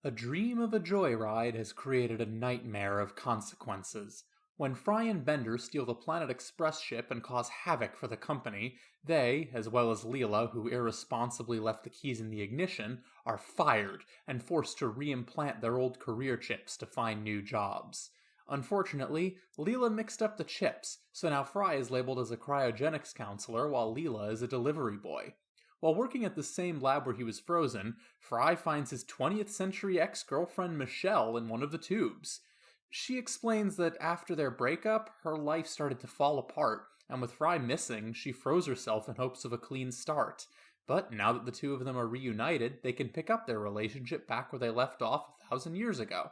A dream of a joyride has created a nightmare of consequences. When Fry and Bender steal the Planet Express ship and cause havoc for the company, they, as well as Leela, who irresponsibly left the keys in the ignition, are fired and forced to reimplant their old career chips to find new jobs. Unfortunately, Leela mixed up the chips, so now Fry is labeled as a cryogenics counselor while Leela is a delivery boy. While working at the same lab where he was frozen, Fry finds his 20th century ex-girlfriend Michelle in one of the tubes. She explains that after their breakup, her life started to fall apart, and with Fry missing, she froze herself in hopes of a clean start. But now that the two of them are reunited, they can pick up their relationship back where they left off 1,000 years ago.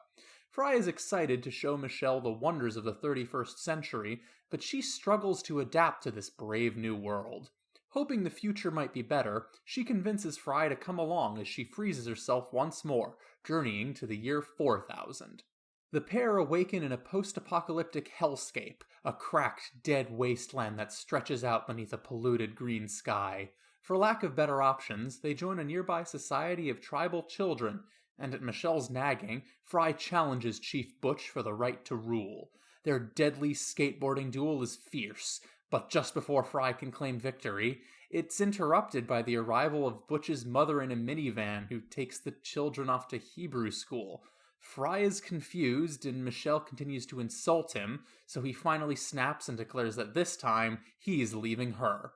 Fry is excited to show Michelle the wonders of the 31st century, but she struggles to adapt to this brave new world. Hoping the future might be better, she convinces Fry to come along as she freezes herself once more, journeying to the year 4000. The pair awaken in a post-apocalyptic hellscape, a cracked, dead wasteland that stretches out beneath a polluted green sky. For lack of better options, they join a nearby society of tribal children, and at Michelle's nagging, Fry challenges Chief Butch for the right to rule. Their deadly skateboarding duel is fierce, but just before Fry can claim victory, it's interrupted by the arrival of Butch's mother in a minivan who takes the children off to Hebrew school. Fry is confused, and Michelle continues to insult him, so he finally snaps and declares that this time, he's leaving her.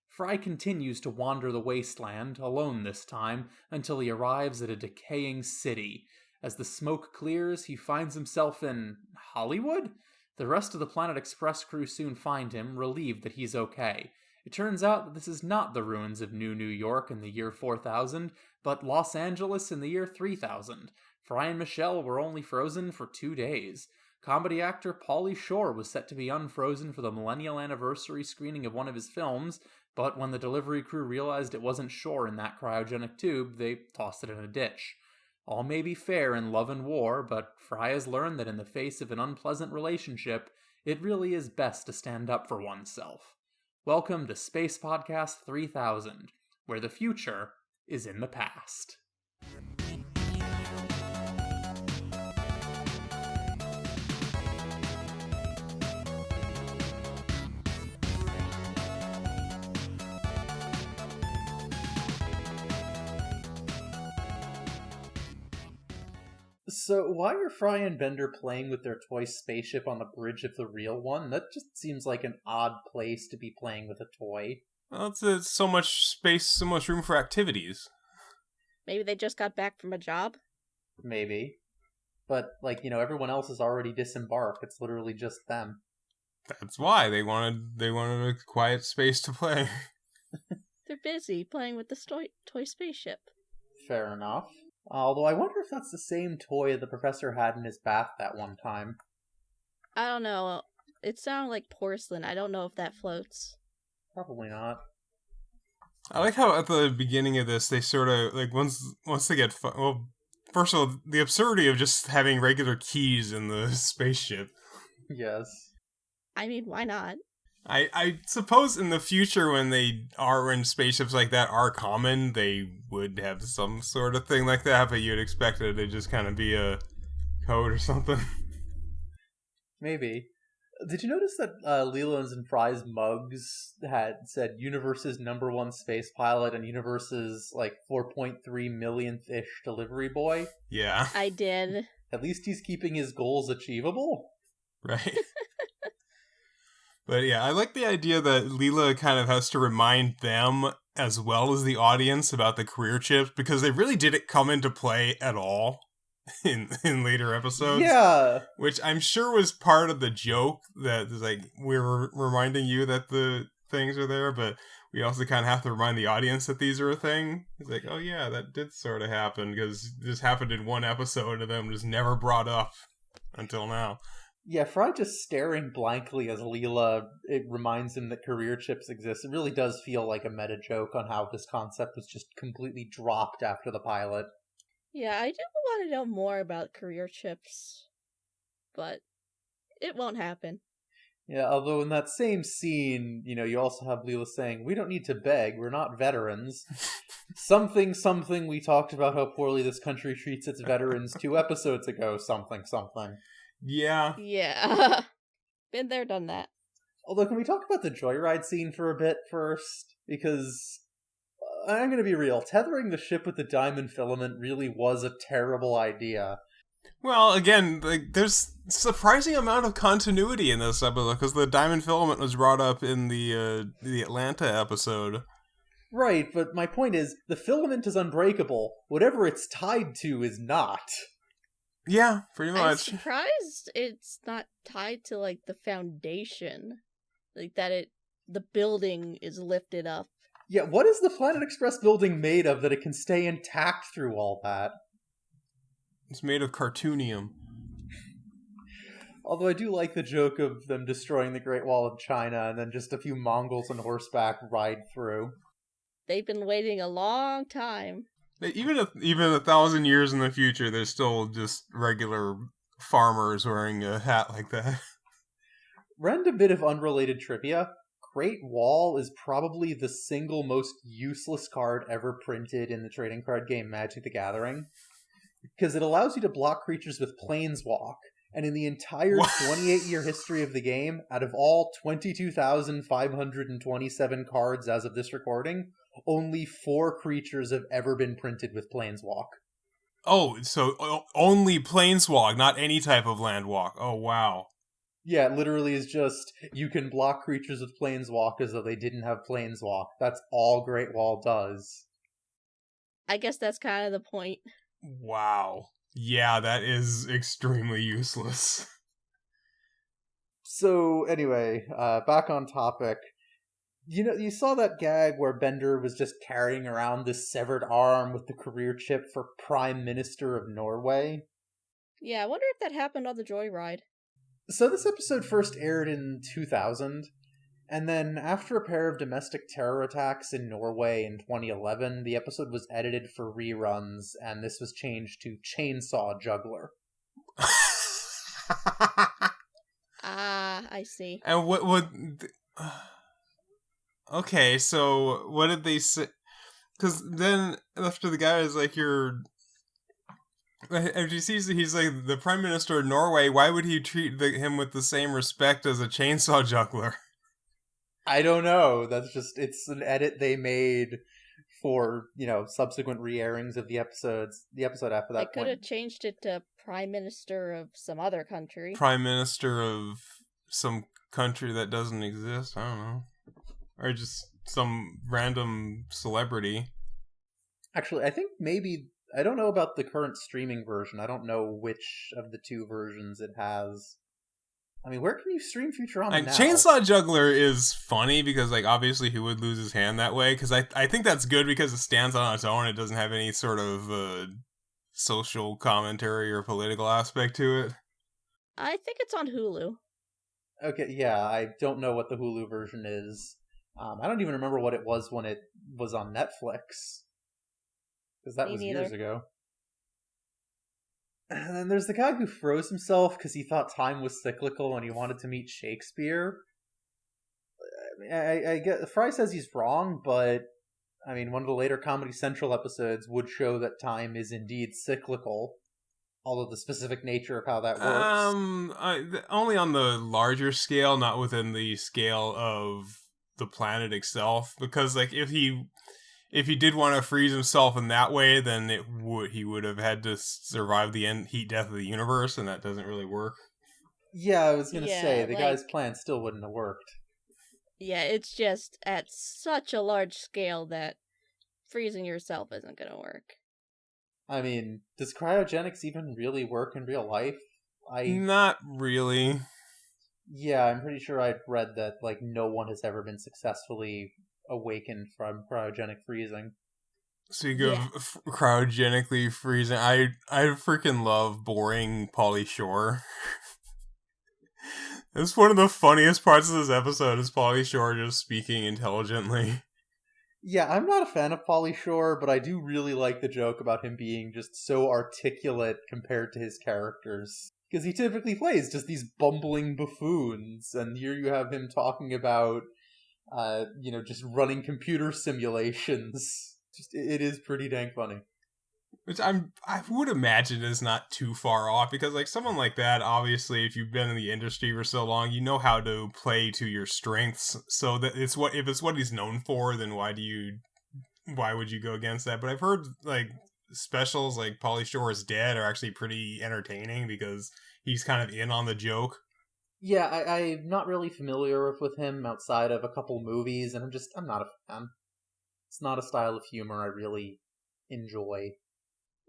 Fry continues to wander the wasteland, alone this time, until he arrives at a decaying city. As the smoke clears, he finds himself in Hollywood? The rest of the Planet Express crew soon find him, relieved that he's okay. It turns out that this is not the ruins of New York in the year 4000, but Los Angeles in the year 3000. Fry and Michelle were only frozen for 2 days. Comedy actor Pauly Shore was set to be unfrozen for the millennial anniversary screening of one of his films, but when the delivery crew realized it wasn't Shore in that cryogenic tube, they tossed it in a ditch. All may be fair in love and war, but Fry has learned that in the face of an unpleasant relationship, it really is best to stand up for oneself. Welcome to Space Podcast 3000, where the future is in the past. So why are Fry and Bender playing with their toy spaceship on the bridge of the real one? That just seems like an odd place to be playing with a toy. Well, it's so much space, so much room for activities. Maybe they just got back from a job? Maybe. But, everyone else is already disembarked. It's literally just them. That's why they wanted a quiet space to play. They're busy playing with the toy spaceship. Fair enough. Although I wonder if that's the same toy the professor had in his bath that one time. I don't know. It sounded like porcelain. I don't know if that floats. Probably not. I like how at the beginning of this, they sort of, once they get... Well, first of all, the absurdity of just having regular keys in the spaceship. Yes. I mean, why not? I suppose in the future when spaceships like that are common, they would have some sort of thing like that, but you'd expect it to just kind of be a code or something. Maybe. Did you notice that Leland's and Fry's mugs had said Universe's #1 space pilot and Universe's 4.3 millionth-ish delivery boy? Yeah. I did. At least he's keeping his goals achievable. Right. But yeah, I like the idea that Leela kind of has to remind them as well as the audience about the career chips, because they really didn't come into play at all in later episodes. Yeah. Which I'm sure was part of the joke, that we're reminding you that the things are there, but we also kind of have to remind the audience that these are a thing. It's like, oh yeah, that did sort of happen, because this happened in one episode and then was never brought up until now. Yeah, Fry just staring blankly as Leela, it reminds him that career chips exist. It really does feel like a meta joke on how this concept was just completely dropped after the pilot. Yeah, I do want to know more about career chips, but it won't happen. Yeah, although in that same scene, you also have Leela saying, "We don't need to beg, we're not veterans." Something we talked about how poorly this country treats its veterans 2 episodes ago, something. Yeah. Yeah. Been there, done that. Although, can we talk about the joyride scene for a bit first? Because I'm going to be real, tethering the ship with the diamond filament really was a terrible idea. Well, again, there's surprising amount of continuity in this episode because the diamond filament was brought up in the Atlanta episode. Right, but my point is, the filament is unbreakable. Whatever it's tied to is not. Yeah, pretty I'm much. surprised it's not tied to, like, the foundation. Like, that the building is lifted up. Yeah, what is the Planet Express building made of that it can stay intact through all that? It's made of cartoonium. Although I do like the joke of them destroying the Great Wall of China and then just a few Mongols on horseback ride through. They've been waiting a long time. Even 1,000 years in the future, there's still just regular farmers wearing a hat like that. Random bit of unrelated trivia. Great Wall is probably the single most useless card ever printed in the trading card game Magic the Gathering. Because it allows you to block creatures with Planeswalk. And in the entire 28-year history of the game, out of all 22,527 cards as of this recording, only 4 creatures have ever been printed with Planeswalk. Oh, so only Planeswalk, not any type of Landwalk. Oh, wow. Yeah, it literally is just, you can block creatures with Planeswalk as though they didn't have Planeswalk. That's all Great Wall does. I guess that's kind of the point. Wow. Yeah, that is extremely useless. So, anyway, back on topic. You saw that gag where Bender was just carrying around this severed arm with the career chip for Prime Minister of Norway? Yeah, I wonder if that happened on the Joyride. So this episode first aired in 2000, and then after a pair of domestic terror attacks in Norway in 2011, the episode was edited for reruns, and this was changed to Chainsaw Juggler. Ah, I see. And what would... Okay, so what did they say? Because then after the guy is like, if he sees that he's like the Prime Minister of Norway, why would he treat him with the same respect as a chainsaw juggler? I don't know. It's an edit they made for, subsequent re-airings of the episodes. The episode after that They could have changed it to Prime Minister of some other country. Prime Minister of some country that doesn't exist, I don't know. Or just some random celebrity. Actually, I think maybe... I don't know about the current streaming version. I don't know which of the 2 versions it has. I mean, where can you stream Futurama now? Chainsaw Juggler is funny because, like, obviously he would lose his hand that way. Because I think that's good because it stands on its own. It doesn't have any sort of social commentary or political aspect to it. I think it's on Hulu. Okay, yeah, I don't know what the Hulu version is. I don't even remember what it was when it was on Netflix. Because that was years ago. And then there's the guy who froze himself because he thought time was cyclical and he wanted to meet Shakespeare. I get Fry says he's wrong, but I mean, one of the later Comedy Central episodes would show that time is indeed cyclical. Although the specific nature of how that works. Only on the larger scale, not within the scale of the planet itself. Because, like, if he did want to freeze himself in that way, then he would have had to survive the heat death of the universe, and that doesn't really work. Yeah, I was going to say, the guy's plan still wouldn't have worked. Yeah, it's just at such a large scale that freezing yourself isn't going to work. I mean, does cryogenics even really work in real life? Not really. Yeah, I'm pretty sure I'd read that, like, no one has ever been successfully awakened from cryogenic freezing. Speaking of cryogenically freezing, I freaking love boring Pauly Shore. It's one of the funniest parts of this episode is Pauly Shore just speaking intelligently. Yeah, I'm not a fan of Pauly Shore, but I do really like the joke about him being just so articulate compared to his characters. Because he typically plays just these bumbling buffoons, and here you have him talking about, just running computer simulations. It is pretty dang funny. Which I would imagine is not too far off, because like someone like that, obviously, if you've been in the industry for so long, you know how to play to your strengths. So that if it's what he's known for, then why would you go against that? But I've heard like specials like Pauly Shore is Dead are actually pretty entertaining because he's kind of in on the joke. Yeah, I'm not really familiar with him outside of a couple movies, and I'm not a fan. It's not a style of humor I really enjoy.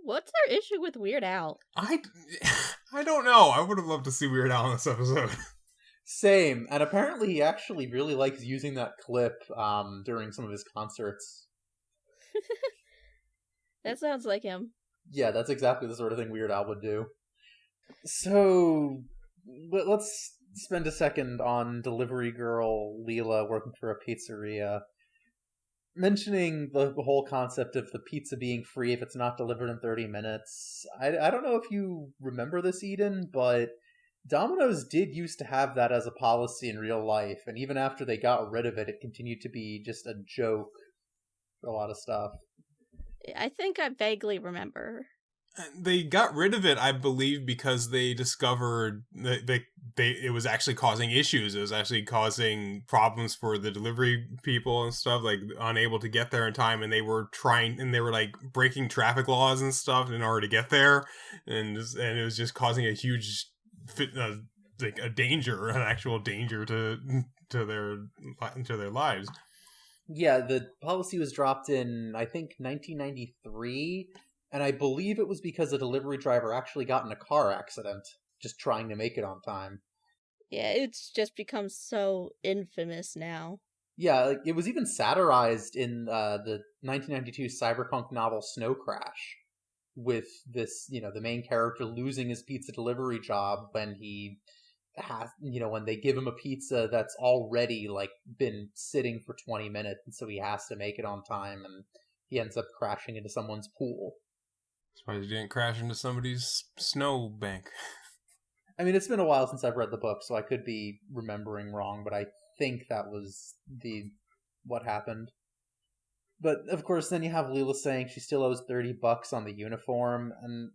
What's their issue with Weird Al? I don't know. I would have loved to see Weird Al in this episode. Same, and apparently he actually really likes using that clip during some of his concerts. That sounds like him. Yeah, that's exactly the sort of thing Weird Al would do. So, let's spend a second on delivery girl Leela working for a pizzeria. Mentioning the whole concept of the pizza being free if it's not delivered in 30 minutes. I don't know if you remember this, Eden, but Domino's did used to have that as a policy in real life, and even after they got rid of it, it continued to be just a joke for a lot of stuff. I think I vaguely remember. They got rid of it, I believe, because they discovered that it was actually causing issues. It was actually causing problems for the delivery people and stuff, like unable to get there in time, and they were like breaking traffic laws and stuff in order to get there, and it was just causing a huge like a danger, an actual danger to their lives. Yeah, the policy was dropped in, I think, 1993. And I believe it was because a delivery driver actually got in a car accident, just trying to make it on time. Yeah, it's just become so infamous now. Yeah, like, it was even satirized in the 1992 cyberpunk novel Snow Crash, with this, the main character losing his pizza delivery job when he has, when they give him a pizza that's already, like, been sitting for 20 minutes, and so he has to make it on time, and he ends up crashing into someone's pool. Surprised you didn't crash into somebody's snow bank. I mean, it's been a while since I've read the book, so I could be remembering wrong, but I think that was what happened. But, of course, then you have Leela saying she still owes $30 on the uniform, and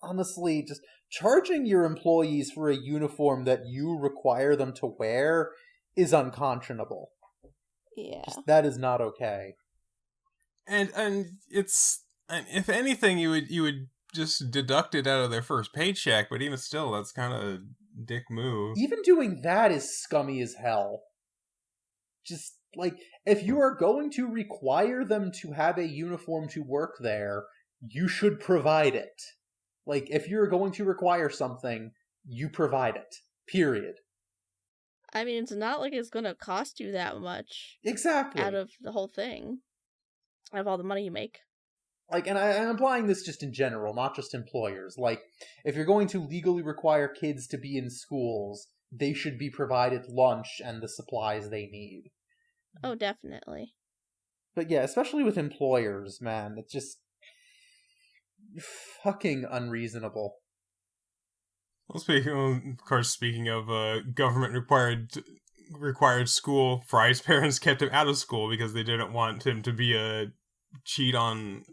honestly, just charging your employees for a uniform that you require them to wear is unconscionable. Yeah. That is not okay. And it's... And if anything, you would just deduct it out of their first paycheck, but even still, that's kind of a dick move. Even doing that is scummy as hell. Just, like, if you are going to require them to have a uniform to work there, you should provide it. Like, if you're going to require something, you provide it. Period. I mean, it's not like it's gonna cost you that much. Exactly. Out of the whole thing. Out of all the money you make. Like, and I'm applying this just in general, not just employers. Like, if you're going to legally require kids to be in schools, they should be provided lunch and the supplies they need. Oh, definitely. But yeah, especially with employers, man, it's just fucking unreasonable. Well, speaking of government required school, Fry's parents kept him out of school because they didn't want him to be a cheat on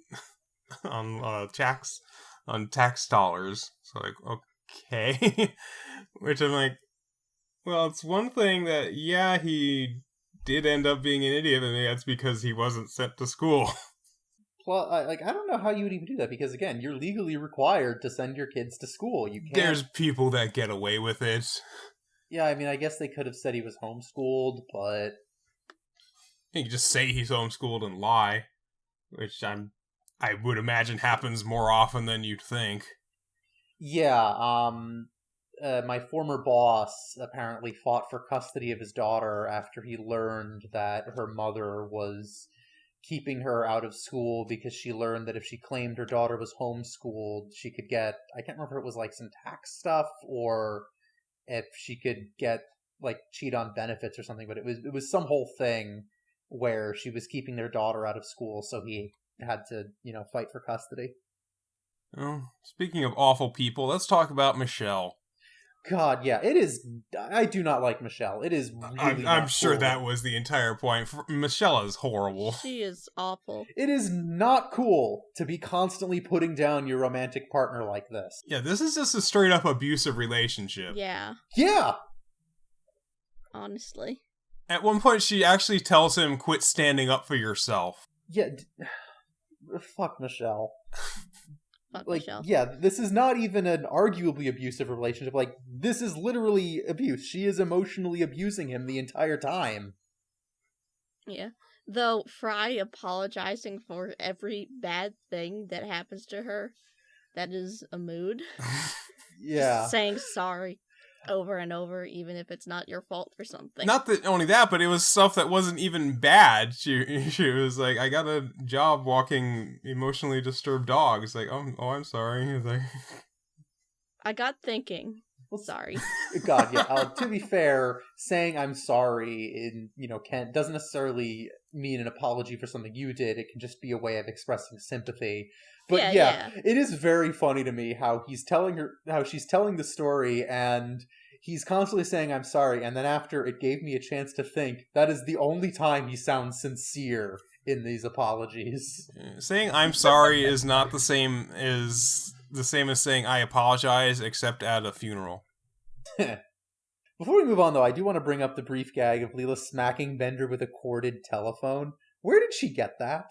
tax dollars. So like, okay. Which I'm like, well, it's one thing that he did end up being an idiot, and that's because he wasn't sent to school. Well, I don't know how you would even do that, because again, you're legally required to send your kids to school. You can't. There's people that get away with it. Yeah, I mean, I guess they could have said he was homeschooled, but you can just say he's homeschooled and lie. Which I would imagine happens more often than you'd think. Yeah, my former boss apparently fought for custody of his daughter after he learned that her mother was keeping her out of school because she learned that if she claimed her daughter was homeschooled, she could get, I can't remember if it was like some tax stuff or if she could get like cheat on benefits or something, but it was some whole thing where she was keeping their daughter out of school, so he had to, fight for custody. Well, speaking of awful people, let's talk about Michelle. God, yeah, it is. I do not like Michelle. It is really I'm sure cool. that was the entire point. Michelle is horrible. She is awful. It is not cool to be constantly putting down your romantic partner like this. Yeah, this is just a straight up abusive relationship. Yeah. Yeah! Honestly. At one point, she actually tells him, quit standing up for yourself. Yeah. Fuck Michelle. Fuck Like, Michelle. yeah, this is not even an arguably abusive relationship. Like, this is literally abuse. She is emotionally abusing him the entire time. Yeah. Though Fry apologizing for every bad thing that happens to her, that is a mood. Yeah. Just saying sorry over and over, even if it's not your fault for something. Not that only that, but it was stuff that wasn't even bad. She was like, I got a job walking emotionally disturbed dogs. Like, oh, I'm sorry. He was like, I got thinking. Sorry. God, yeah. To be fair, saying I'm sorry doesn't necessarily mean an apology for something you did. It can just be a way of expressing sympathy. But yeah, it is very funny to me how she's telling the story and he's constantly saying I'm sorry, and then after it gave me a chance to think, that is the only time he sounds sincere in these apologies. Saying I'm sorry is not the same as saying I apologize, except at a funeral. Before we move on, though, I do want to bring up the brief gag of Leela smacking Bender with a corded telephone. Where did she get that?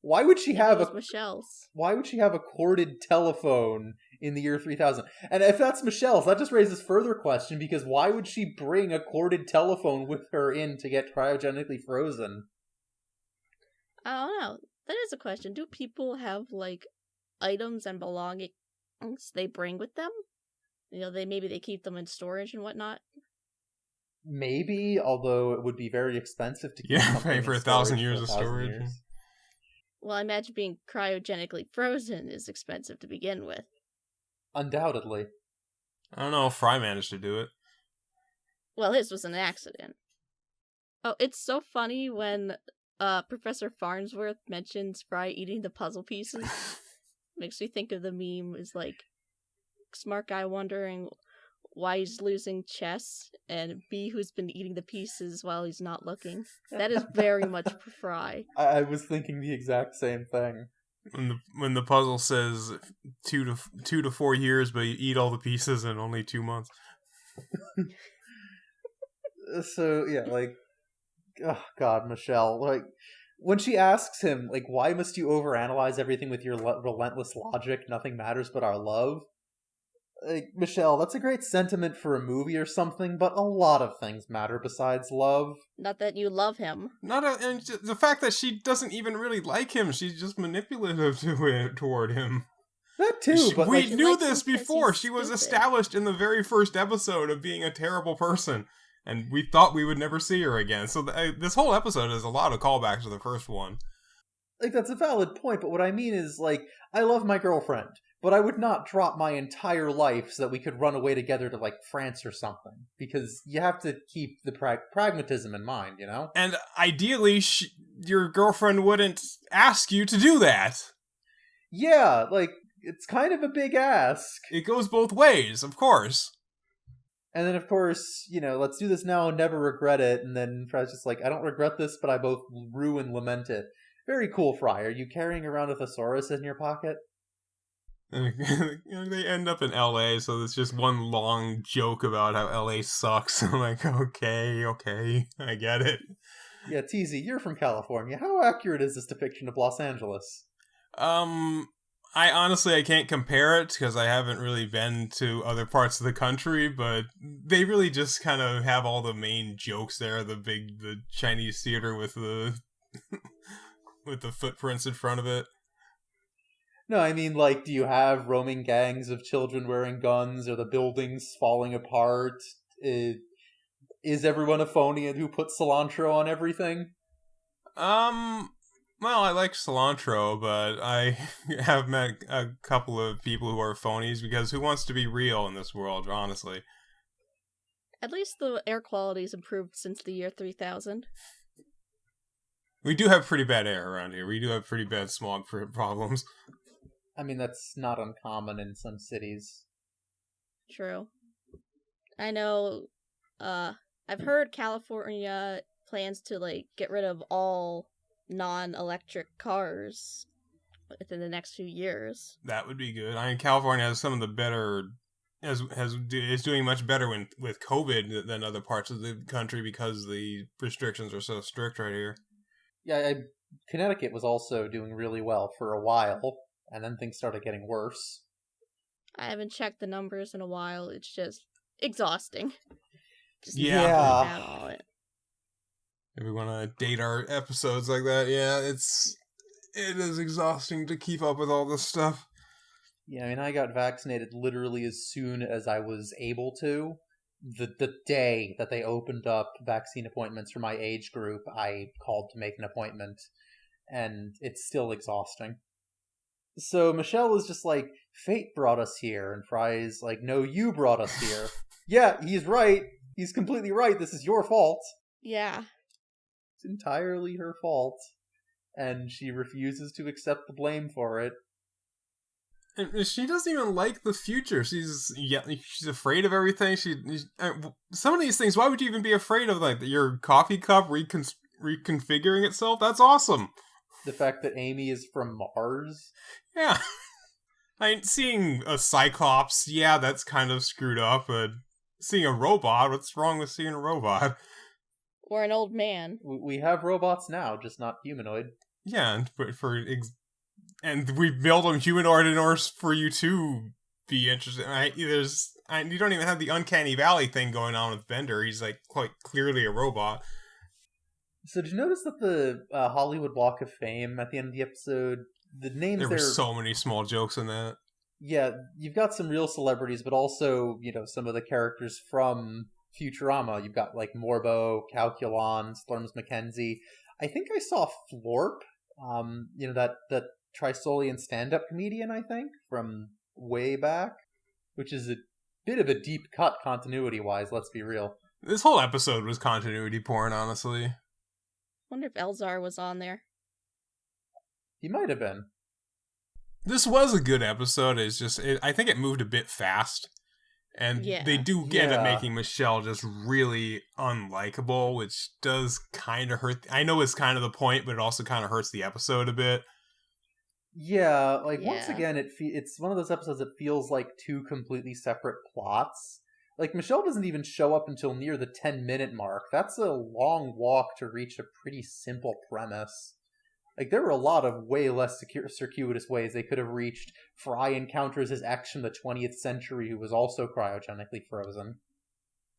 Why would she have Michelle's? Why would she have a corded telephone in the year 3000? And if that's Michelle's, that just raises further question, because why would she bring a corded telephone with her in to get cryogenically frozen? I don't know. That is a question. Do people have, like, items and belongings they bring with them? Maybe they keep them in storage and whatnot. Maybe, although it would be very expensive to keep paying for 1,000 years of storage. Well, I imagine being cryogenically frozen is expensive to begin with. Undoubtedly. I don't know if Fry managed to do it. Well, his was an accident. Oh, it's so funny when Professor Farnsworth mentions Fry eating the puzzle pieces. Makes me think of the meme is like smart guy wondering why he's losing chess, and B who's been eating the pieces while he's not looking. That is very much Fry. I was thinking the exact same thing. When the puzzle says 2 to 4 years, but you eat all the pieces in only 2 months. So yeah, like, oh God, Michelle, like, when she asks him, like, why must you overanalyze everything with your relentless logic? Nothing matters but our love. Like, Michelle, that's a great sentiment for a movie or something, but a lot of things matter besides love. Not that you love him. And the fact that she doesn't even really like him, she's just manipulative toward him. That too, but we knew this before. She was established in the very first episode of being a terrible person, and we thought we would never see her again. So this whole episode is a lot of callbacks to the first one. Like, that's a valid point, but what I mean is, like, I love my girlfriend, but I would not drop my entire life so that we could run away together to, like, France or something. Because you have to keep the pragmatism in mind, you know? And ideally, your girlfriend wouldn't ask you to do that. Yeah, like, it's kind of a big ask. It goes both ways, of course. And then, of course, let's do this now and never regret it. And then Fry's just like, I don't regret this, but I both rue and lament it. Very cool, Fry. Are you carrying around a thesaurus in your pocket? They end up in LA, so it's just one long joke about how LA sucks. I'm like, okay, I get it. Yeah, TZ, you're from California. How accurate is this depiction of Los Angeles? I can't compare it because I haven't really been to other parts of the country, but they really just kind of have all the main jokes there. The Chinese theater with the with the footprints in front of it. No, I mean, like, do you have roaming gangs of children wearing guns, or the buildings falling apart? Is everyone a phony and who puts cilantro on everything? Well, I like cilantro, but I have met a couple of people who are phonies, because who wants to be real in this world, honestly? At least the air quality's improved since the year 3000. We do have pretty bad air around here. We do have pretty bad smog problems. I mean, that's not uncommon in some cities. True. I know, I've heard California plans to, like, get rid of all non-electric cars within the next few years. That would be good. I mean, California has some of the better, is doing much better with COVID than other parts of the country because the restrictions are so strict right here. Yeah, Connecticut was also doing really well for a while, and then things started getting worse. I haven't checked the numbers in a while. It's just exhausting. Just Yeah. out all it. If we want to date our episodes like that, yeah, it is exhausting to keep up with all this stuff. Yeah, I mean, I got vaccinated literally as soon as I was able to. The day that they opened up vaccine appointments for my age group, I called to make an appointment, and it's still exhausting. So Michelle was just like, fate brought us here, and Fry's like, no, you brought us here. Yeah, he's right. He's completely right. This is your fault. Yeah. It's entirely her fault, and she refuses to accept the blame for it. And she doesn't even like the future. She's afraid of everything. Some of these things. Why would you even be afraid of, like, your coffee cup reconfiguring itself? That's awesome. The fact that Amy is from Mars. Yeah, seeing a Cyclops. Yeah, that's kind of screwed up. But seeing a robot, what's wrong with seeing a robot? Or an old man. We have robots now, just not humanoid. Yeah, and we build them humanoid in order for you to be interested. You don't even have the uncanny valley thing going on with Bender. He's like quite clearly a robot. So did you notice that the Hollywood Walk of Fame at the end of the episode, the names there were so many small jokes in that. Yeah, you've got some real celebrities, but also, some of the characters from Futurama. You've got like Morbo, Calculon, Slurms McKenzie. I think I saw Florp, that Trisolian stand-up comedian, I think, from way back, which is a bit of a deep cut continuity-wise, let's be real. This whole episode was continuity porn, honestly. Wonder if Elzar was on there. He might have been. This was a good episode. It's just, I think it moved a bit fast. And they do end up making Michelle just really unlikable, which does kind of hurt. I know it's kind of the point, but it also kind of hurts the episode a bit. Yeah, once again, it's one of those episodes that feels like two completely separate plots. Like, Michelle doesn't even show up until near the 10-minute mark. That's a long walk to reach a pretty simple premise. Like, there were a lot of way less circuitous ways they could have reached. Fry encounters his ex from the 20th century who was also cryogenically frozen.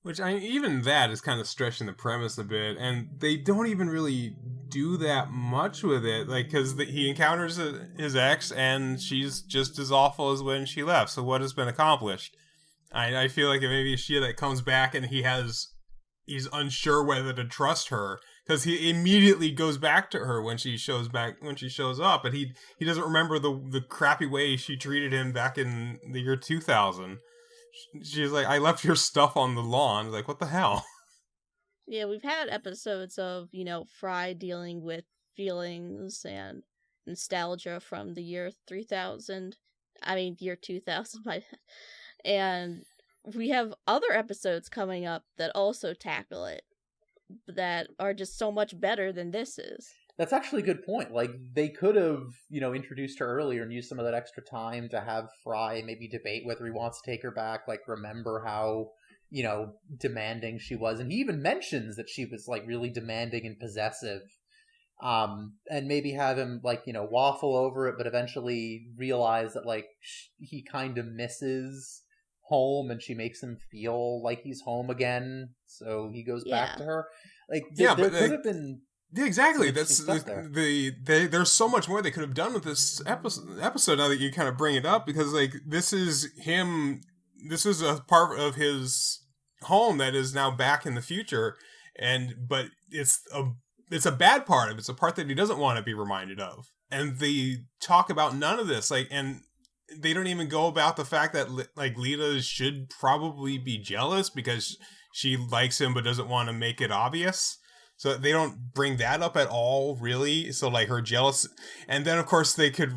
Which, even that is kind of stretching the premise a bit, and they don't even really do that much with it, like, because he encounters his ex, and she's just as awful as when she left, so what has been accomplished? I feel like maybe she that comes back and he's unsure whether to trust her, because he immediately goes back to her when she shows up, but he doesn't remember the crappy way she treated him back in the year 2000. She's like, I left your stuff on the lawn. Like, what the hell? Yeah, we've had episodes of, Fry dealing with feelings and nostalgia from the year 3000. Year 2000. And we have other episodes coming up that also tackle it, that are just so much better than this is. That's actually a good point. Like, they could have, introduced her earlier and used some of that extra time to have Fry maybe debate whether he wants to take her back, like, remember how, demanding she was. And he even mentions that she was, like, really demanding and possessive. And maybe have him, like, waffle over it, but eventually realize that, like, he kind of misses home and she makes him feel like he's home again. So he goes back to her. Like, there could have been... Yeah, exactly. There's so much more they could have done with this episode now that you kind of bring it up, because like this is a part of his home that is now back in the future, but it's a bad part of it. It's a part that he doesn't want to be reminded of. And they talk about none of this, and they don't even go about the fact that like Lita should probably be jealous because she likes him but doesn't want to make it obvious. So they don't bring that up at all, really. So, like, her jealous... And then, of course, they could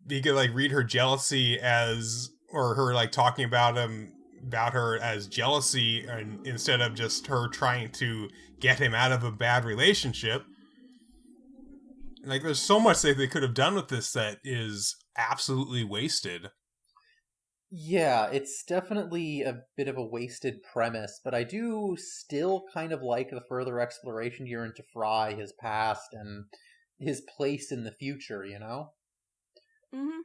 he could like read her jealousy as, or her like talking about her as jealousy, and instead of just her trying to get him out of a bad relationship. Like, there's so much that they could have done with this that is absolutely wasted. Yeah, it's definitely a bit of a wasted premise, but I do still kind of like the further exploration here into Fry, his past, and his place in the future, you know? Mm-hmm.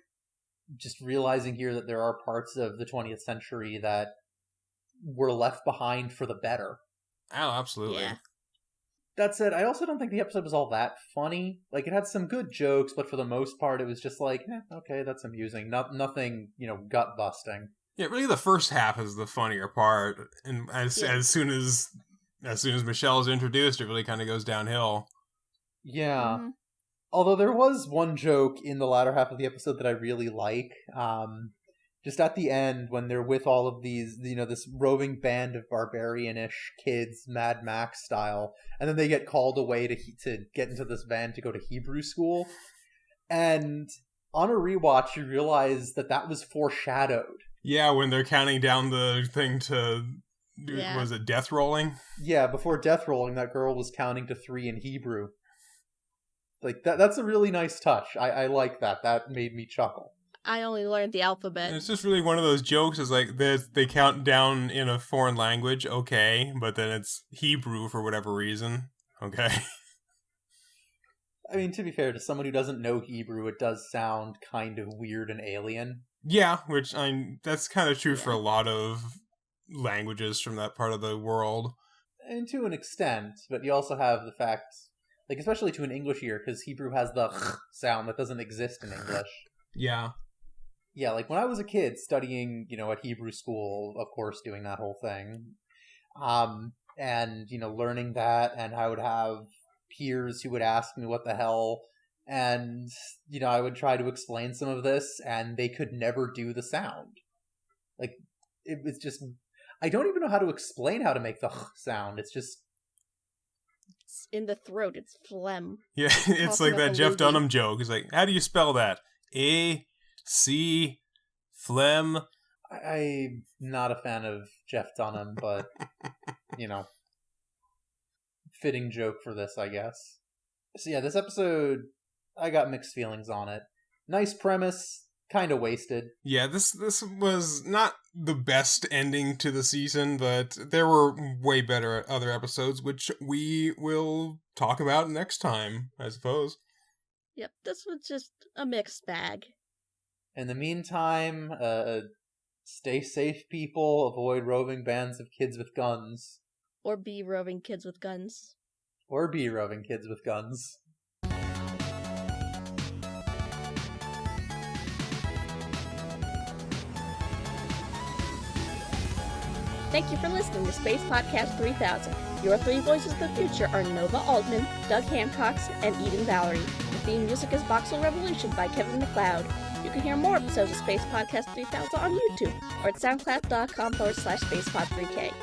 Just realizing here that there are parts of the 20th century that were left behind for the better. Oh, absolutely. Yeah. That said, I also don't think the episode was all that funny. Like, it had some good jokes, but for the most part, it was just like, okay, that's amusing. Nothing, gut-busting. Yeah, really the first half is the funnier part. And as soon as Michelle's introduced, it really kind of goes downhill. Yeah. Mm-hmm. Although there was one joke in the latter half of the episode that I really like. Just at the end, when they're with all of these, this roving band of barbarian-ish kids, Mad Max style, and then they get called away to get into this van to go to Hebrew school. And on a rewatch, you realize that was foreshadowed. Yeah, when they're counting down the thing to, was it death rolling? Yeah, before death rolling, that girl was counting to 3 in Hebrew. Like, that's a really nice touch. I like that. That made me chuckle. I only learned the alphabet. And it's just really one of those jokes. Is like they count down in a foreign language, okay, but then it's Hebrew for whatever reason, okay. I mean, to be fair, to someone who doesn't know Hebrew, it does sound kind of weird and alien. Yeah, which that's kind of true for a lot of languages from that part of the world. And to an extent, but you also have the fact, like, especially to an English ear, because Hebrew has the sound that doesn't exist in English. Yeah. Yeah, like when I was a kid studying, at Hebrew school, of course, doing that whole thing, and, learning that, and I would have peers who would ask me what the hell, and, I would try to explain some of this, and they could never do the sound. Like, it was just, I don't even know how to explain how to make the sound. It's just... It's in the throat. It's phlegm. Yeah, it's like that Jeff Dunham joke. It's like, how do you spell that? A-C, phlegm. I'm not a fan of Jeff Dunham, but, fitting joke for this, I guess. So yeah, this episode, I got mixed feelings on it. Nice premise, kind of wasted. Yeah, this was not the best ending to the season, but there were way better other episodes, which we will talk about next time, I suppose. Yep, this was just a mixed bag. In the meantime, stay safe, people. Avoid roving bands of kids with guns. Or be roving kids with guns. Or be roving kids with guns. Thank you for listening to Space Podcast 3000. Your 3 voices of the future are Nova Altman, Doug Hancox, and Eden Valerie. The theme music is Voxel Revolution by Kevin MacLeod. You can hear more episodes of Space Podcast 3000 on YouTube or at soundcloud.com/SpacePod3K.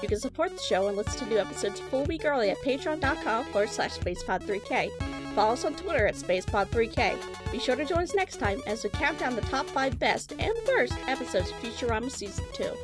You can support the show and listen to new episodes a full week early at patreon.com/SpacePod3K. Follow us on Twitter at SpacePod3K. Be sure to join us next time as we count down the top 5 best and worst episodes of Futurama Season 2.